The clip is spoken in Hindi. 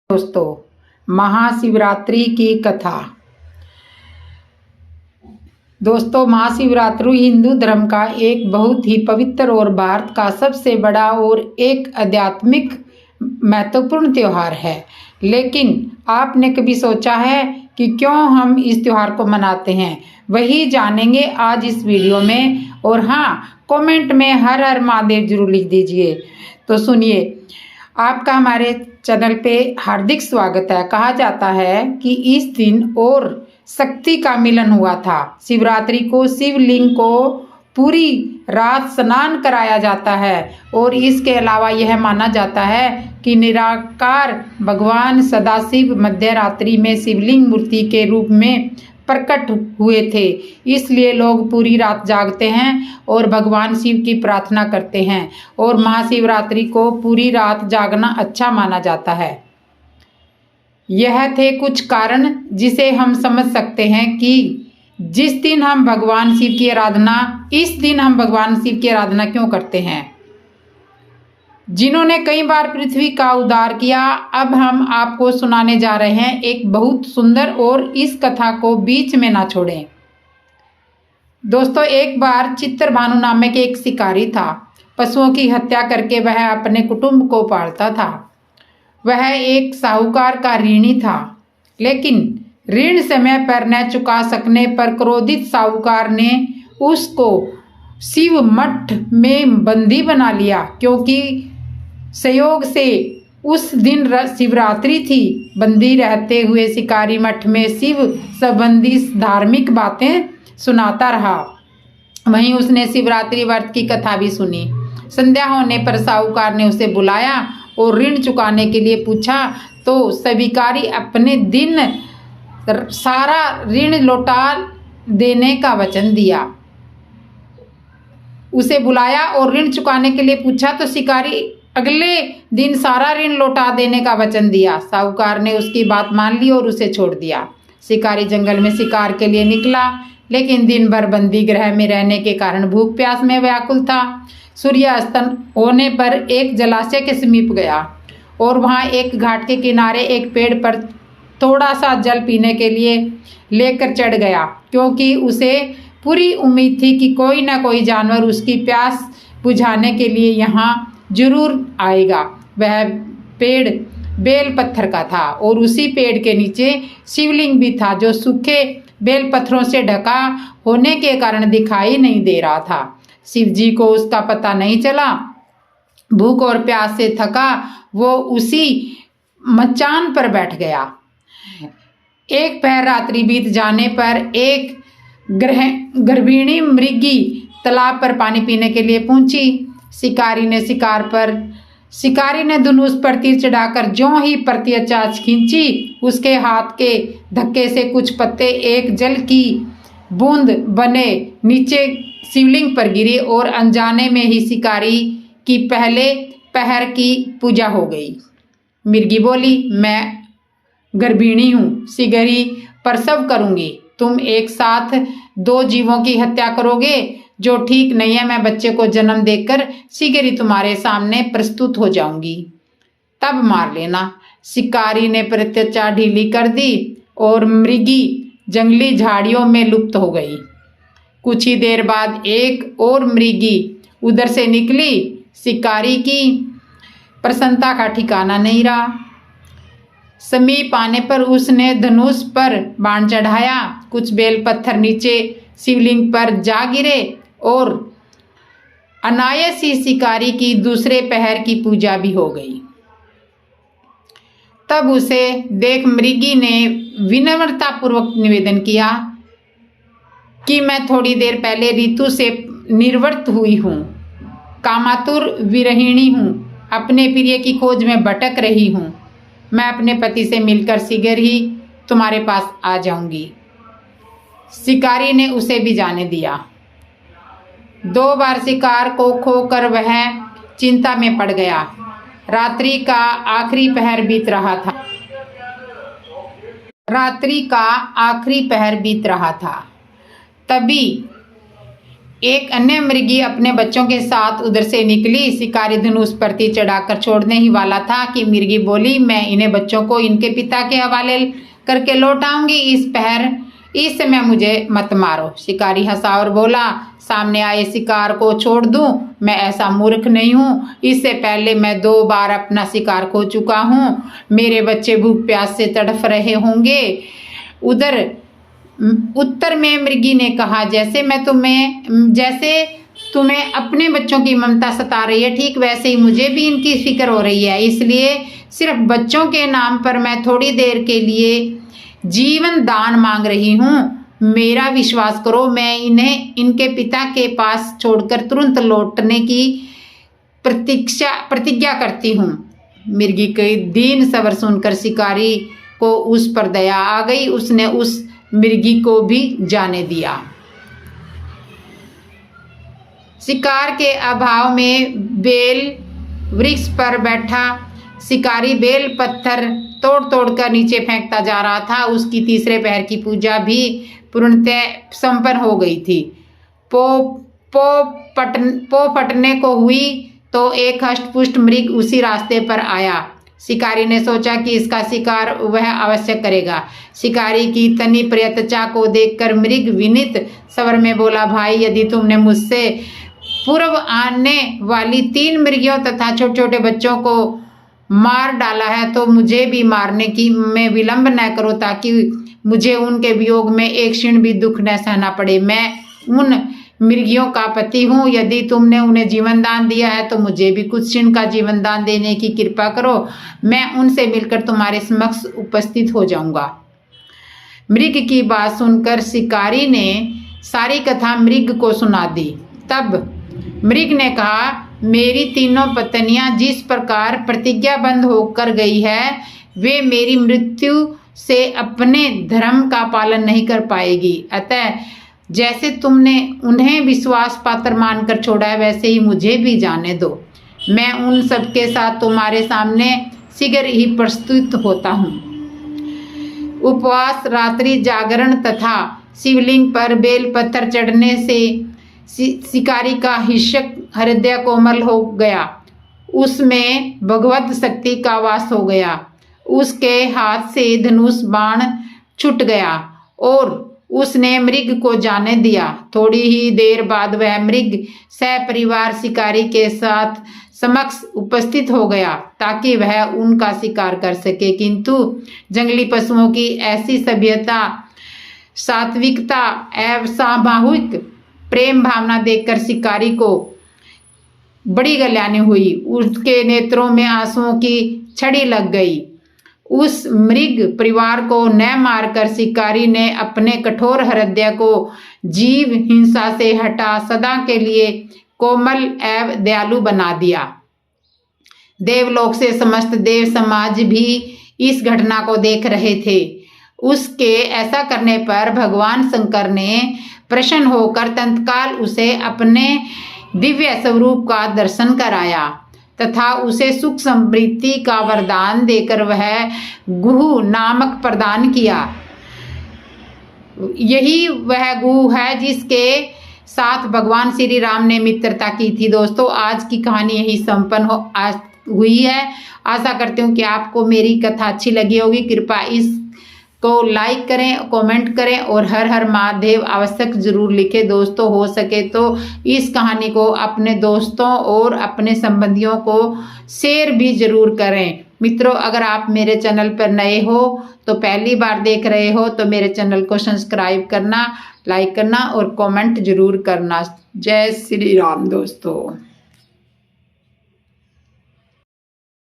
दोस्तों, महाशिवरात्रि की कथा। दोस्तों, महाशिवरात्रि हिंदू धर्म का एक बहुत ही पवित्र और भारत का सबसे बड़ा और एक आध्यात्मिक महत्वपूर्ण त्योहार है। लेकिन आपने कभी सोचा है कि क्यों हम इस त्योहार को मनाते हैं? वही जानेंगे आज इस वीडियो में। और हाँ, कमेंट में हर हर महादेव जरूर लिख दीजिए। तो सुनिए, आपका हमारे चैनल पे हार्दिक स्वागत है। कहा जाता है कि इस दिन और शक्ति का मिलन हुआ था। शिवरात्रि को शिवलिंग को पूरी रात स्नान कराया जाता है और इसके अलावा यह माना जाता है कि निराकार भगवान सदाशिव मध्य रात्रि में शिवलिंग मूर्ति के रूप में प्रकट हुए थे। इसलिए लोग पूरी रात जागते हैं और भगवान शिव की प्रार्थना करते हैं और महाशिवरात्रि को पूरी रात जागना अच्छा माना जाता है। यह थे कुछ कारण जिसे हम समझ सकते हैं कि इस दिन हम भगवान शिव की आराधना क्यों करते हैं। जिन्होंने कई बार पृथ्वी का उद्धार किया, अब हम आपको सुनाने जा रहे हैं एक बहुत सुंदर, और इस कथा को बीच में ना छोड़ें। दोस्तों, एक बार चित्रभानु नामक एक शिकारी था। पशुओं की हत्या करके वह अपने कुटुंब को पालता था। वह एक साहूकार का ऋणी था, लेकिन ऋण समय पर न चुका सकने पर क्रोधित साहूकार ने उसको शिव मठ में बंदी बना लिया। क्योंकि संयोग से उस दिन शिवरात्रि थी, बंदी रहते हुए शिकारी मठ में शिव संबंधी धार्मिक बातें सुनाता रहा। वहीं उसने शिवरात्रि व्रत की कथा भी सुनी। संध्या होने पर साहूकार ने उसे बुलाया और ऋण चुकाने के लिए पूछा, तो शिकारी अपने दिन सारा ऋण लौटा देने का वचन दिया। उसे बुलाया और ऋण चुकाने के लिए पूछा तो शिकारी अगले दिन सारा ऋण लौटा देने का वचन दिया। साहूकार ने उसकी बात मान ली और उसे छोड़ दिया। शिकारी जंगल में शिकार के लिए निकला, लेकिन दिन भर बंदी गृह में रहने के कारण भूख प्यास में व्याकुल था। सूर्यास्त होने पर एक जलाशय के समीप गया और वहां एक घाट के किनारे एक पेड़ पर थोड़ा सा जल पीने के लिए लेकर चढ़ गया, क्योंकि उसे पूरी उम्मीद थी कि कोई ना कोई जानवर उसकी प्यास बुझाने के लिए यहाँ जरूर आएगा। वह पेड़ बेल पत्थर का था और उसी पेड़ के नीचे शिवलिंग भी था, जो सूखे बेल पत्थरों से ढका होने के कारण दिखाई नहीं दे रहा था। शिव जी को उसका पता नहीं चला। भूख और प्यास से थका वो उसी मचान पर बैठ गया। एक पहर रात्रि बीत जाने पर एक गर्भिणी मृगी तालाब पर पानी पीने के लिए पहुंची। शिकारी ने धनुष पर तीर चढ़ाकर ज्यों ही प्रत्यचाच खींची, उसके हाथ के धक्के से कुछ पत्ते एक जल की बूंद बने नीचे शिवलिंग पर गिरे और अनजाने में ही शिकारी की पहले पहर की पूजा हो गई। मृगी बोली, मैं गर्भिणी हूँ, शीघ्र ही प्रसव करूंगी। तुम एक साथ दो जीवों की हत्या करोगे, जो ठीक नहीं है। मैं बच्चे को जन्म देकर शीघ्र ही तुम्हारे सामने प्रस्तुत हो जाऊंगी, तब मार लेना। शिकारी ने प्रत्यचा ढीली कर दी और मृगी जंगली झाड़ियों में लुप्त हो गई। कुछ ही देर बाद एक और मृगी उधर से निकली। शिकारी की प्रसन्नता का ठिकाना नहीं रहा। समीप आने पर उसने धनुष पर बाण चढ़ाया। कुछ बेल पत्थर नीचे शिवलिंग पर जा गिरे और अनायास ही शिकारी की दूसरे पहर की पूजा भी हो गई। तब उसे देख मृगी ने विनम्रता पूर्वक निवेदन किया कि मैं थोड़ी देर पहले ऋतु से निर्वृत्त हुई हूँ, कामातुर विरहिणी हूँ, अपने प्रिय की खोज में भटक रही हूँ। मैं अपने पति से मिलकर शीघ्र ही तुम्हारे पास आ जाऊंगी। शिकारी ने उसे भी जाने दिया। 2 बार शिकार को खोकर वह चिंता में पड़ गया। रात्रि का आखिरी पहर बीत रहा था। तभी एक अन्य मृगी अपने बच्चों के साथ उधर से निकली। शिकारी धनुष प्रति चढ़ाकर छोड़ने ही वाला था कि मृगी बोली, मैं इन्हें बच्चों को इनके पिता के हवाले करके लौट आऊंगी। इस समय मुझे मत मारो। शिकारी हंसा और बोला, सामने आए शिकार को छोड़ दूं? मैं ऐसा मूर्ख नहीं हूं। इससे पहले मैं 2 बार अपना शिकार खो चुका हूं। मेरे बच्चे भूख प्यास से तड़फ रहे होंगे। उत्तर में मृगी ने कहा, जैसे तुम्हें अपने बच्चों की ममता सता रही है, ठीक वैसे ही मुझे भी इनकी फिक्र हो रही है। इसलिए सिर्फ बच्चों के नाम पर मैं थोड़ी देर के लिए जीवन दान मांग रही हूँ। मेरा विश्वास करो, मैं इन्हें इनके पिता के पास छोड़कर तुरंत लौटने की प्रतिज्ञा करती हूँ। मृगी के दीन स्वर सुनकर शिकारी को उस पर दया आ गई। उसने उस मृगी को भी जाने दिया। शिकार के अभाव में बेल वृक्ष पर बैठा शिकारी बेल पत्थर तोड़ तोड़ कर नीचे फेंकता जा रहा था। उसकी तीसरे पहर की पूजा भी पूर्णतः संपन्न हो गई थी। पो फटने को हुई तो एक हष्टपुष्ट मृग उसी रास्ते पर आया। शिकारी ने सोचा कि इसका शिकार वह अवश्य करेगा। शिकारी की तनी प्रयत्नता को देखकर मृग विनीत स्वर में बोला, भाई, यदि तुमने मुझसे पूर्व आने वाली 3 मृगियों तथा छोटे छोटे बच्चों को मार डाला है तो मुझे भी मारने की में विलंब न करो, ताकि मुझे उनके वियोग में एक क्षण भी दुख न सहना पड़े। मैं उन मृगियों का पति हूँ। यदि तुमने उन्हें जीवन दान दिया है तो मुझे भी कुछ क्षण का जीवन दान देने की कृपा करो। मैं उनसे मिलकर तुम्हारे समक्ष उपस्थित हो जाऊंगा। मृग की बात सुनकर शिकारी ने सारी कथा मृग को सुना दी। तब मृग ने कहा, मेरी 3 पत्नियां जिस प्रकार प्रतिज्ञाबद्ध होकर गई है, वे मेरी मृत्यु से अपने धर्म का पालन नहीं कर पाएगी। अतः जैसे तुमने उन्हें विश्वास पात्र मानकर छोड़ा है, वैसे ही मुझे भी जाने दो। मैं उन सबके साथ तुम्हारे सामने शीघ्र ही प्रस्तुत होता हूँ। उपवास, रात्रि जागरण तथा शिवलिंग पर बेल पत्थर चढ़ने से शिकारी का हिंसक हृदय कोमल हो गया। उसमें भगवत शक्ति का वास हो गया। उसके हाथ से धनुष बाण छूट गया और उसने मृग को जाने दिया। थोड़ी ही देर बाद वह मृग सपरिवार शिकारी के साथ समक्ष उपस्थित हो गया ताकि वह उनका शिकार कर सके। किंतु जंगली पशुओं की ऐसी सभ्यता, सात्विकता एवं सामूहिक प्रेम भावना देखकर शिकारी को बड़ी गल्यानी हुई। उसके नेत्रों में आंसुओं की छड़ी लग गई। उस मृग परिवार को न मारकर शिकारी ने अपने कठोर हृदय को जीव हिंसा से हटा सदा के लिए कोमल एवं दयालु बना दिया। देवलोक से समस्त देव समाज भी इस घटना को देख रहे थे। उसके ऐसा करने पर भगवान शंकर ने प्रसन्न होकर तत्काल उसे अपने दिव्य स्वरूप का दर्शन कराया तथा उसे सुख समृद्धि का वरदान देकर वह गुह नामक प्रदान किया। यही वह गुह है जिसके साथ भगवान श्री राम ने मित्रता की थी। दोस्तों, आज की कहानी यही संपन्न हुई है। आशा करती हूँ कि आपको मेरी कथा अच्छी लगी होगी। कृपया इसको लाइक करें, कमेंट करें और हर हर महादेव आवश्यक जरूर लिखें। दोस्तों, हो सके तो इस कहानी को अपने दोस्तों और अपने संबंधियों को शेयर भी जरूर करें। मित्रों, अगर आप मेरे चैनल पर नए हो तो पहली बार देख रहे हो तो मेरे चैनल को सब्सक्राइब करना, लाइक करना और कमेंट जरूर करना। जय श्री राम दोस्तों।